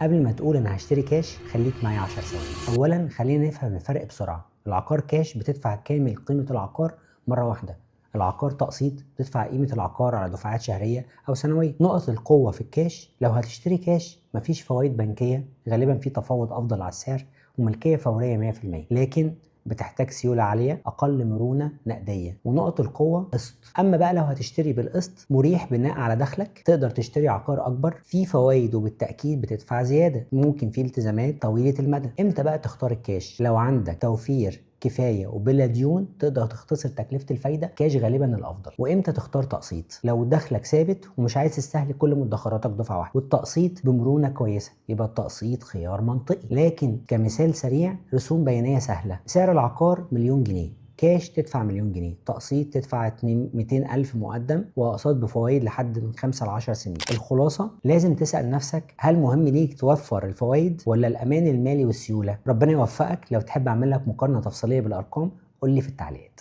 قبل ما تقول انا هشتري كاش خليك معايا 10 ثواني. اولا خلينا نفهم الفرق بسرعه. العقار كاش بتدفع كامل قيمه العقار مره واحده. العقار تقسيط بتدفع قيمه العقار على دفعات شهريه او سنويه. نقط القوه في الكاش، لو هتشتري كاش مفيش فوائد بنكيه، غالبا في تفاوض افضل على السعر وملكيه فوريه 100%، لكن بتحتاج سيوله عاليه، اقل مرونه نقديه، ونقط القوه قسط. اما بقى لو هتشتري بالقسط مريح بناء على دخلك، تقدر تشتري عقار اكبر فيه فوائد وبالتاكيد بتدفع زياده، ممكن فيه التزامات طويله المدى. امتى بقى تختار الكاش؟ لو عندك توفير كفايه وبلا ديون تقدر تختصر تكلفه الفايده، كاش غالبا الافضل. وامتى تختار تقسيط؟ لو دخلك ثابت ومش عايز تستهلك كل مدخراتك دفعه واحده، والتقسيط بمرونه كويسه، يبقى التقسيط خيار منطقي. لكن كمثال سريع، رسوم بيانيه سهله، سعر العقار مليون جنيه، كاش تدفع مليون جنيه، تقسيط تدفع 200,000 مقدم، واقساط بفوائد لحد من 5 ل 10 سنين. الخلاصه لازم تسال نفسك، هل مهم ليك توفر الفوائد ولا الامان المالي والسيوله؟ ربنا يوفقك. لو تحب اعمل لك مقارنه تفصيليه بالارقام قول لي في التعليقات.